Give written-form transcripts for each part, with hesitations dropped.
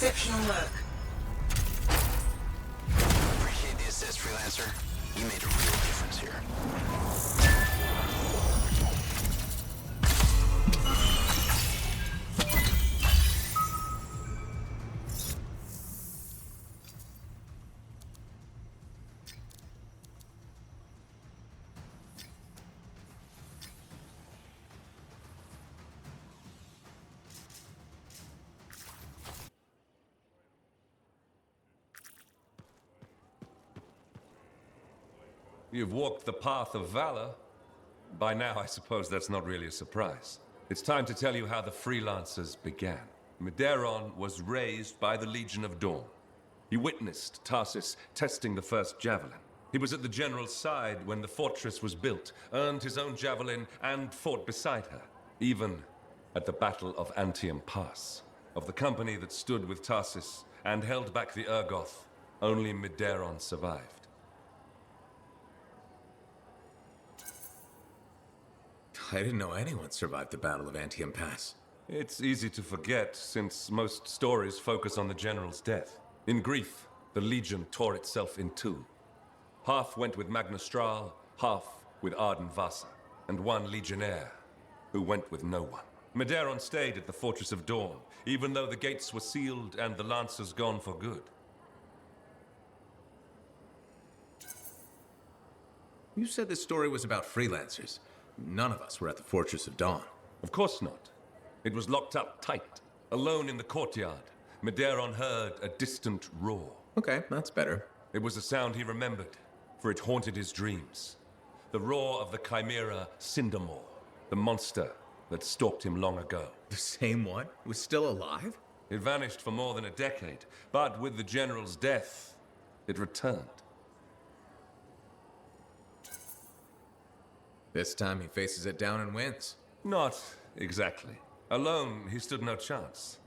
Exceptional work. Appreciate the assist, Freelancer. You made a real difference here. You've walked the path of valor. By now, I suppose that's not really a surprise. It's time to tell you how the Freelancers began. Medeiros was raised by the Legion of Dawn. He witnessed Tarsis testing the first javelin. He was at the general's side when the fortress was built, earned his own javelin, and fought beside her, even at the Battle of Anthem Pass. Of the company that stood with Tarsis and held back the Urgoth, only Medeiros survived. I didn't know anyone survived the Battle of Anthem Pass. It's easy to forget, since most stories focus on the general's death. In grief, the Legion tore itself in two. Half went with Magnustral, half with Arden Vasa, and one Legionnaire, who went with no one. Medeiros stayed at the Fortress of Dawn, even though the gates were sealed and the Lancers gone for good. You said this story was about Freelancers. None of us were at the Fortress of Dawn. Of course not. It was locked up tight. Alone in the courtyard, Medeiros heard a distant roar. Okay, that's better. It was a sound he remembered, for it haunted his dreams. The roar of the chimera Cindermore, the monster that stalked him long ago. The same one was still alive? It vanished for more than a decade, but with the general's death, it returned. This time he faces it down and wins. Not exactly. Alone, he stood no chance.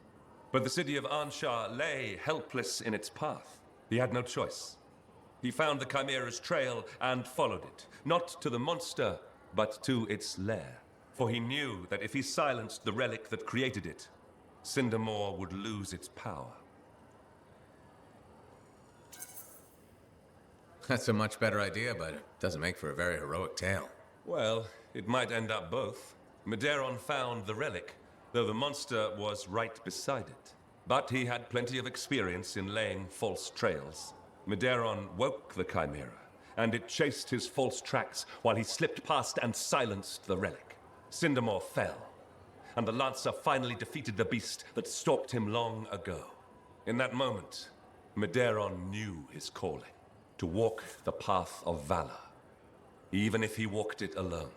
But the city of Anshar lay helpless in its path. He had no choice. He found the chimera's trail and followed it, not to the monster, but to its lair. For he knew that if he silenced the relic that created it, Cindermore would lose its power. That's a much better idea, but it doesn't make for a very heroic tale. Well, it might end up both. Medeiros found the relic, though the monster was right beside it. But he had plenty of experience in laying false trails. Medeiros woke the chimera, and it chased his false tracks while he slipped past and silenced the relic. Cindermore fell, and the Lancer finally defeated the beast that stalked him long ago. In that moment, Medeiros knew his calling, to walk the path of valor, even if he walked it alone.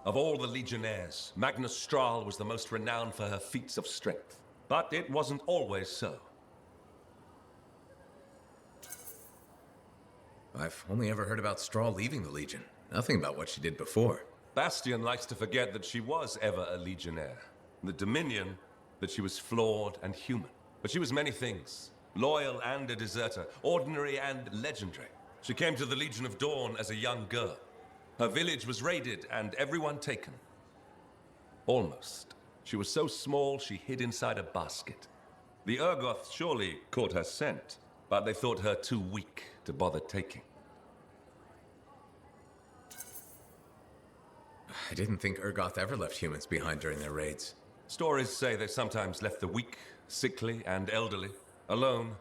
Of all the Legionnaires, Magnustral was the most renowned for her feats of strength. But it wasn't always so. I've only ever heard about Straw leaving the Legion. Nothing about what she did before. Bastion likes to forget that she was ever a Legionnaire. The Dominion, that she was flawed and human. But she was many things. Loyal and a deserter, ordinary and legendary. She came to the Legion of Dawn as a young girl. Her village was raided and everyone taken. Almost. She was so small she hid inside a basket. The Urgoth surely caught her scent, but they thought her too weak to bother taking. I didn't think Urgoth ever left humans behind during their raids. Stories say they sometimes left the weak, sickly, and elderly, alone,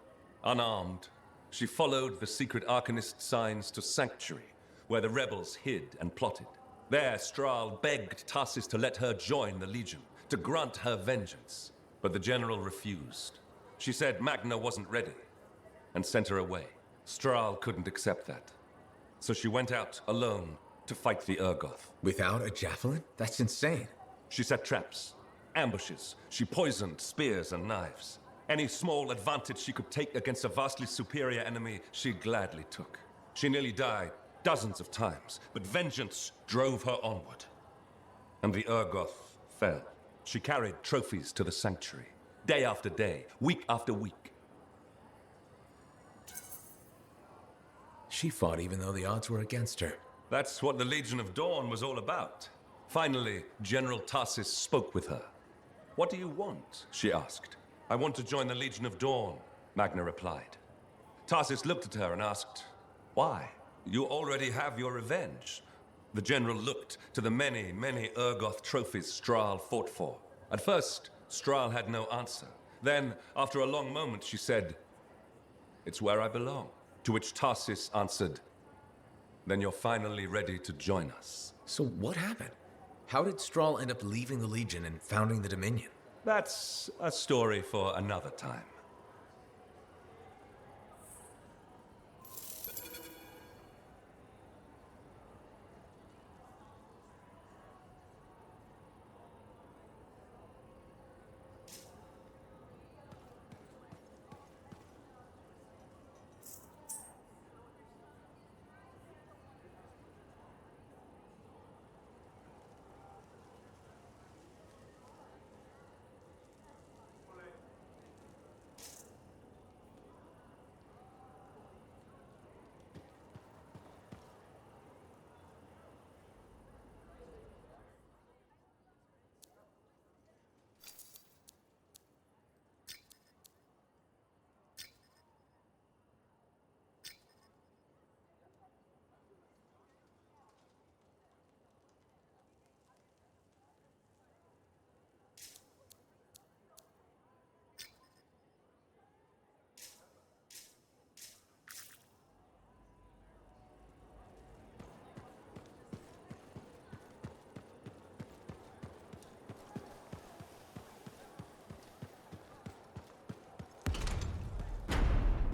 unarmed. She followed the secret Arcanist signs to Sanctuary, where the rebels hid and plotted. There, Strahl begged Tarsis to let her join the Legion, to grant her vengeance. But the general refused. She said Magna wasn't ready, and sent her away. Strahl couldn't accept that. So she went out alone to fight the Urgoth. Without a javelin? That's insane. She set traps, ambushes. She poisoned spears and knives. Any small advantage she could take against a vastly superior enemy, she gladly took. She nearly died dozens of times, but vengeance drove her onward. And the Urgoth fell. She carried trophies to the Sanctuary. day after day, week after week. She fought even though the odds were against her. That's what the Legion of Dawn was all about. Finally, General Tarsis spoke with her. "What do you want?" she asked. "I want to join the Legion of Dawn," Magna replied. Tarsis looked at her and asked, "Why? You already have your revenge." The general looked to the many, many Urgoth trophies Strahl fought for. At first, Strahl had no answer. Then, after a long moment, she said, "It's where I belong." To which Tarsis answered, "Then you're finally ready to join us." So what happened? How did Strahl end up leaving the Legion and founding the Dominion? That's a story for another time.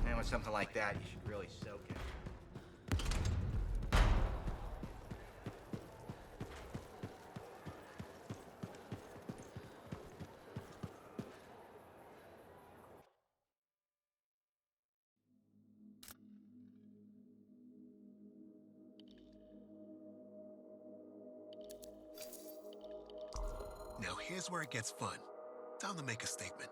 And with something like that, you should really soak it. Now here's where it gets fun. Time to make a statement.